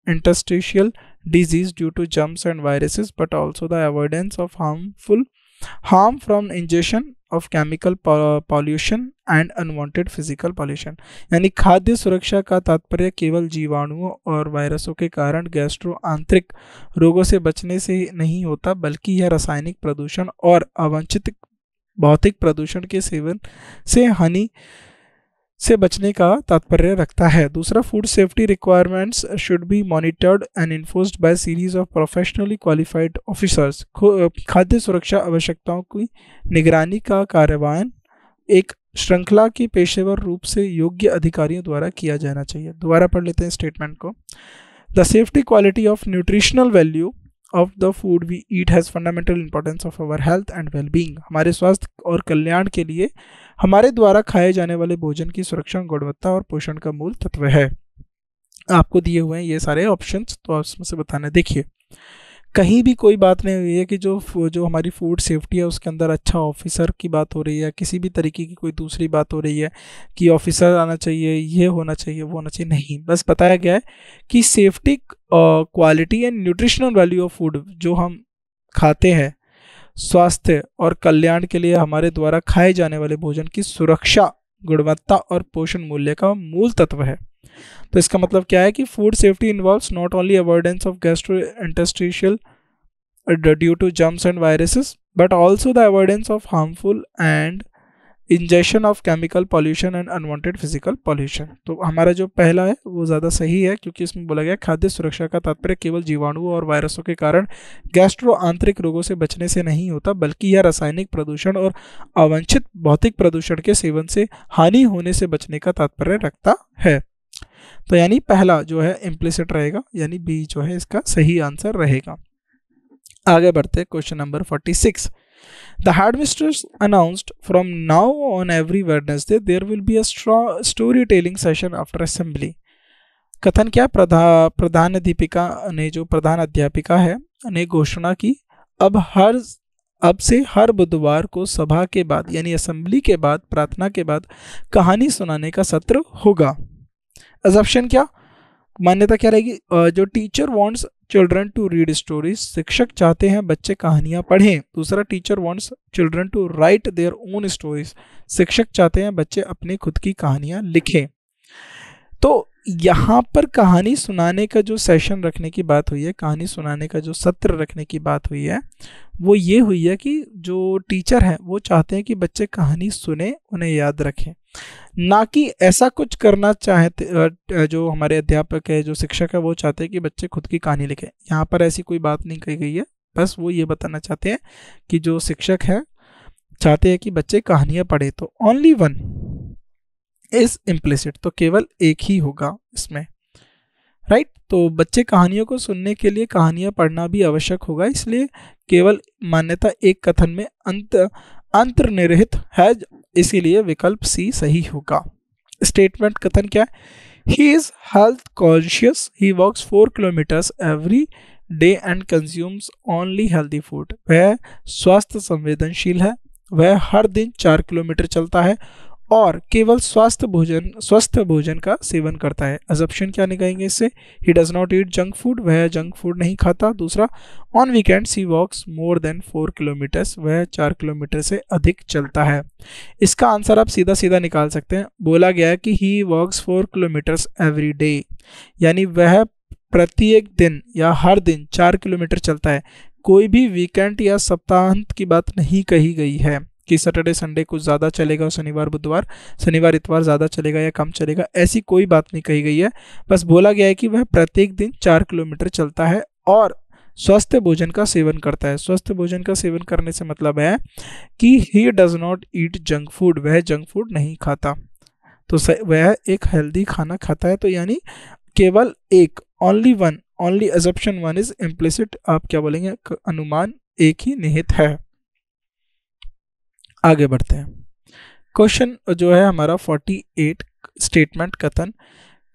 A: gastrointestinal disease due to germs and viruses, but also the avoidance of harm from ingestion of chemical pollution and unwanted physical pollution। यानी खाद्य सुरक्षा का तात्पर्य केवल जीवाणुओं और वायरसों के कारण गैस्ट्रो आंतरिक रोगों से बचने से नहीं होता, बल्कि यह रासायनिक प्रदूषण और अवांछित भौतिक प्रदूषण के सेवन से हानि से बचने का तात्पर्य रखता है। दूसरा, food safety requirements should be monitored and enforced bye series of professionally qualified officers. खाद्य सुरक्षा आवश्यकताओं की निगरानी का कार्यान्वयन एक श्रृंखला के पेशेवर रूप से योग्य अधिकारियों द्वारा किया जाना चाहिए। दोबारा पढ़ लेते हैं स्टेटमेंट को। The safety, quality of nutritional value of the food we eat has fundamental importance of our health and well-being। हमारे स्वास्थ्य और कल्याण के लिए हमारे द्वारा खाए जाने वाले भोजन की सुरक्षा, गुणवत्ता और पोषण का मूल तत्व है। आपको दिए हुए हैं ये सारे ऑप्शंस, तो आप इसमें से बताना। देखिए, कहीं भी कोई बात नहीं हुई है कि जो हमारी फूड सेफ्टी है उसके अंदर अच्छा ऑफिसर की बात हो रही है, किसी भी तरीके की कोई दूसरी बात हो रही है कि ऑफिसर आना चाहिए, ये होना चाहिए, वो होना चाहिए। नहीं, बस बताया गया है कि safety, quality and nutritional value of food, जो हम खाते हैं, स्वास्थ्य और कल्याण के लिए हमारे द्वारा खाए जाने वाले भोजन की सुरक्षा, गुणवत्ता और पोषण मूल्य का मूल तत्व है। तो इसका मतलब क्या है कि food safety involves not only avoidance of gastrointestinal due to germs and viruses, but also the avoidance of harmful and injection of chemical pollution and unwanted physical pollution. तो हमारा जो पहला है वो ज़्यादा सही है, क्योंकि इसमें बोला गया खाद्य सुरक्षा का तात्पर्य केवल जीवाणुओं और वायरसों के कारण गैस्ट्रो आंतरिक रोगों से बचने से नहीं होता, बल्कि यह रासायनिक प्रदूषण और अवांछित भौतिक प्रदूषण के सेवन से हानि होने से बचने का तात्पर्य रखता है। तो यानी पहला जो है इम्प्लिसिट रहेगा, यानी बी जो है इसका सही आंसर रहेगा। आगे बढ़ते question number 46। The headmistress announced from now on every Wednesday there will be a storytelling session after assembly। कथन क्या, प्रधान अध्यापिका ने, जो प्रधान अध्यापिका है, ने घोषणा की अब से हर बुधवार को सभा के बाद यानी असेंबली के बाद, प्रार्थना के बाद कहानी सुनाने का सत्र होगा। अजम्पशन क्या, मान्यता क्या रहेगी, जो teacher wants children to read stories, शिक्षक चाहते हैं बच्चे कहानियां पढ़ें। दूसरा, teacher wants children to write their own stories, शिक्षक चाहते हैं बच्चे अपनी खुद की कहानियां लिखें। तो यहाँ पर कहानी सुनाने का जो सेशन रखने की बात हुई है, कहानी सुनाने का जो सत्र रखने की बात हुई है, वो ये हुई है कि जो टीचर हैं वो चाहते हैं कि बच्चे कहानी सुने, उन्हें याद रखें, ना कि ऐसा कुछ करना चाहते। जो हमारे अध्यापक है, जो शिक्षक है, वो चाहते हैं कि बच्चे खुद की कहानी लिखें। यहाँ पर ऐसी कोई बात नहीं कही गई है, बस वो ये बताना चाहते हैं कि जो शिक्षक है चाहते हैं कि बच्चे कहानियां पढ़े। तो ओनली वन इज इम्प्लिसिट, तो केवल एक ही होगा इसमें, राइट। तो बच्चे कहानियों को सुनने के लिए कहानियां पढ़ना भी आवश्यक होगा, इसलिए केवल मान्यता एक कथन में अंतर्निहित है, इसीलिए विकल्प सी सही होगा। स्टेटमेंट कथन क्या है, he is health conscious, he walks 4 kilometres every day and consumes only healthy food. वह स्वास्थ्य संवेदनशील है, वह हर दिन 4 किलोमीटर चलता है और केवल स्वस्थ भोजन का सेवन करता है। अजम्पशन क्या निकालेंगे इससे, he does not eat junk food, वह जंक फूड नहीं खाता। दूसरा, on weekends he walks more than 4 kilometres, वह 4 किलोमीटर से अधिक चलता है। इसका आंसर आप सीधा सीधा निकाल सकते हैं। बोला गया है कि ही वॉक्स 4 किलोमीटर्स एवरी डे, यानी वह प्रत्येक दिन या हर दिन 4 किलोमीटर चलता है। कोई भी वीकेंड या सप्ताहांत की बात नहीं कही गई है कि सैटरडे संडे कुछ ज़्यादा चलेगा, शनिवार इतवार ज़्यादा चलेगा या कम चलेगा, ऐसी कोई बात नहीं कही गई है। बस बोला गया है कि वह प्रत्येक दिन 4 किलोमीटर चलता है और स्वस्थ भोजन का सेवन करता है। स्वस्थ भोजन का सेवन करने से मतलब है कि ही does not eat junk food, वह जंक फूड नहीं खाता, तो वह एक हेल्दी खाना खाता है। तो यानी केवल एक, only one, only assumption one is implicit, आप क्या बोलेंगे, अनुमान एक ही निहित है। आगे बढ़ते हैं। क्वेश्चन जो है हमारा 48, स्टेटमेंट कथन,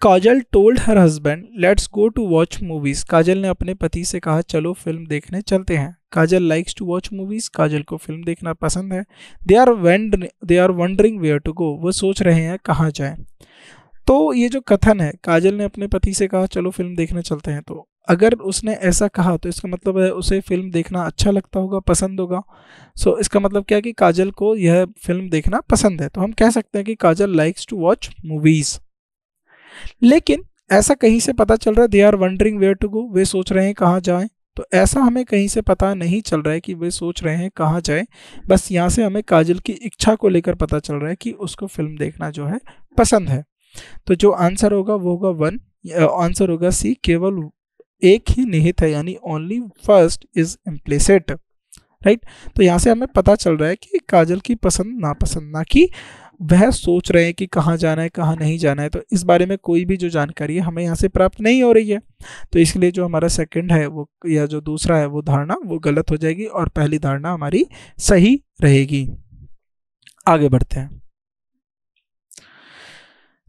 A: Kajal told her husband let's go to watch movies. Kajal ने अपने पति से कहा चलो फिल्म देखने चलते हैं। Kajal likes to watch movies, Kajal को फिल्म देखना पसंद है। They are wondering where to go, वो सोच रहे हैं कहाँ जाएं। तो ये जो कथन है, काजल ने अपने पति से कहा चलो फिल्म देखने चलते हैं, तो अगर उसने ऐसा कहा तो इसका मतलब है उसे फिल्म देखना अच्छा लगता होगा, पसंद होगा। सो इसका मतलब क्या है कि काजल को यह फिल्म देखना पसंद है, तो हम कह सकते हैं कि Kajal likes to watch movies. लेकिन ऐसा कहीं से पता चल रहा है they are wondering where to go, वे सोच रहे हैं कहाँ जाएं, तो ऐसा हमें कहीं से पता नहीं चल रहा है कि वे सोच रहे हैं कहाँ जाएं। बस यहाँ से हमें काजल की इच्छा को लेकर पता चल रहा है कि उसको फिल्म देखना जो है पसंद है। तो जो आंसर होगा वो होगा 1, आंसर होगा सी, केवल एक ही निहित है, यानी only first is implicit, right. तो यहाँ से हमें पता चल रहा है कि काजल की पसंद नापसंद, ना कि वह सोच रहे हैं कि कहाँ जाना है कहाँ नहीं जाना है। तो इस बारे में कोई भी जो जानकारी है हमें यहाँ से प्राप्त नहीं हो रही है, तो इसलिए जो हमारा सेकंड है वो, या जो दूसरा है वो धारणा, वो गलत हो जाएगी और पहली धारणा हमारी सही रहेगी। आगे बढ़ते हैं।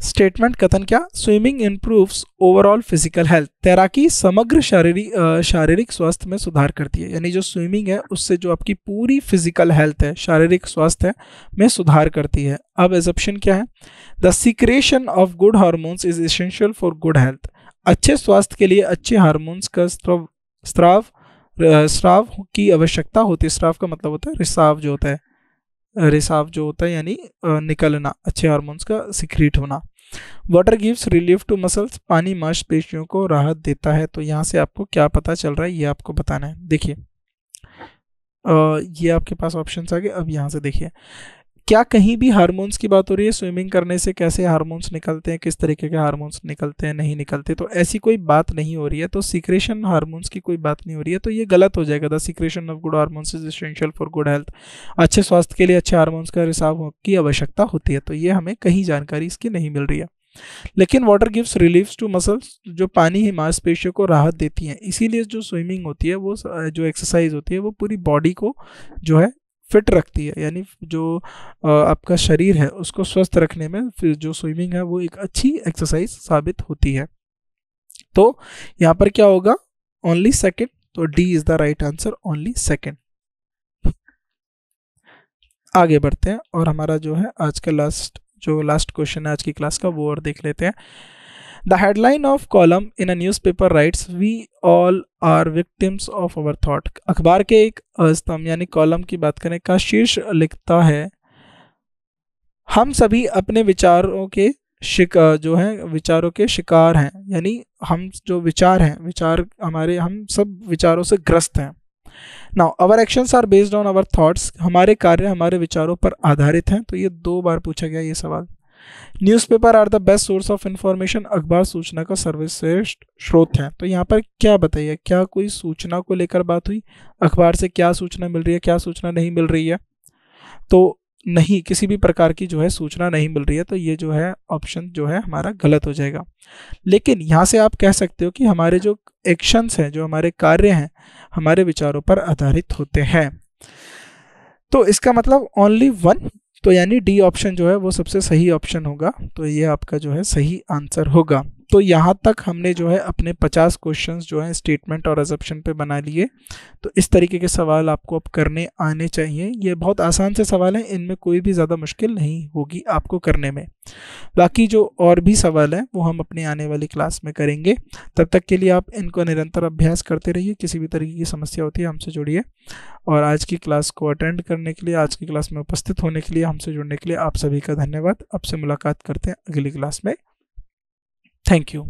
A: स्टेटमेंट कथन क्या, swimming improves overall physical health, तैराकी समग्र शारीरिक स्वास्थ्य में सुधार करती है। यानी जो स्विमिंग है उससे जो आपकी पूरी फिजिकल हेल्थ है, शारीरिक स्वास्थ्य में सुधार करती है। अब एजम्पशन क्या है, the secretion of good hormones is essential for good health, अच्छे स्वास्थ्य के लिए अच्छे हार्मोन्स का स्राव की आवश्यकता होती है। स्राव का मतलब होता है रिसाव जो होता है यानी निकलना, अच्छे हार्मोन्स का सिक्रीट होना। Water gives relief to muscles, पानी मांसपेशियों को राहत देता है। तो यहाँ से आपको क्या पता चल रहा है ये आपको बताना है। देखिए ये आपके पास ऑप्शंस आ गए। अब यहाँ से देखिए क्या कहीं भी हार्मोन्स की बात हो रही है? स्विमिंग करने से कैसे हार्मोन्स निकलते हैं, किस तरीके के हार्मोन्स निकलते हैं, नहीं निकलते? तो ऐसी कोई बात नहीं हो रही है, तो सीक्रेशन हार्मोन्स की कोई बात नहीं हो रही है, तो ये गलत हो जाएगा। The secretion of good hormones is essential for good health. अच्छे स्वास्थ्य के लिए अच्छे हार्मोन्स का रिसाव की आवश्यकता होती है, तो ये हमें कहीं जानकारी इसकी नहीं मिल रही है। लेकिन water gives relief to muscles, जो पानी ही मांसपेशियों को राहत देती है, इसीलिए जो स्विमिंग होती है, वो जो एक्सरसाइज होती है, वो पूरी बॉडी को जो है फिट रखती है, यानी जो आपका शरीर है उसको स्वस्थ रखने में फिर जो स्विमिंग है वो एक अच्छी एक्सरसाइज साबित होती है। तो यहाँ पर क्या होगा? ओनली सेकेंड, तो D is the right answer, only second. आगे बढ़ते हैं और हमारा जो है आज का लास्ट क्वेश्चन है आज की क्लास का, वो और देख लेते हैं। The headline of column in a newspaper writes we all are victims of our thought. अखबार के एक स्तंभ यानी कॉलम की बात करें का शीर्ष लिखता है, हम सभी अपने विचारों के विचारों के शिकार हैं, यानी हम जो विचार हैं, विचार हमारे, हम सब विचारों से ग्रस्त हैं। Now our actions are based on our thoughts, हमारे कार्य हमारे विचारों पर आधारित हैं। तो ये 2 बार पूछा गया ये सवाल। Newspapers are the best source of information, अखबार सूचना का सर्वश्रेष्ठ स्रोत है। तो यहाँ पर क्या बताइए, क्या कोई सूचना को लेकर बात हुई? अखबार से क्या सूचना मिल रही है, क्या सूचना नहीं मिल रही है? तो नहीं, किसी भी प्रकार की जो है सूचना नहीं मिल रही है, तो ये जो है ऑप्शन जो है हमारा गलत हो जाएगा। लेकिन यहाँ से आप कह सकते हो कि हमारे जो एक्शंस हैं, जो हमारे कार्य हैं, हमारे विचारों पर आधारित होते हैं। तो इसका मतलब ओनली वन, तो यानी डी ऑप्शन जो है वो सबसे सही ऑप्शन होगा। तो ये आपका जो है सही आंसर होगा। तो यहाँ तक हमने जो है अपने 50 क्वेश्चंस जो है स्टेटमेंट और असम्पशन पे बना लिए। तो इस तरीके के सवाल आपको अब करने आने चाहिए। ये बहुत आसान से सवाल हैं, इनमें कोई भी ज़्यादा मुश्किल नहीं होगी आपको करने में। बाकी जो और भी सवाल हैं वो हम अपनी आने वाली क्लास में करेंगे। तब तक के लिए आप इनको निरंतर अभ्यास करते रहिए। किसी भी तरीके की समस्या होती है हमसे जुड़िए। और आज की क्लास को अटेंड करने के लिए, आज की क्लास में उपस्थित होने के लिए, हमसे जुड़ने के लिए आप सभी का धन्यवाद। आपसे मुलाकात करते हैं अगली क्लास में। Thank you.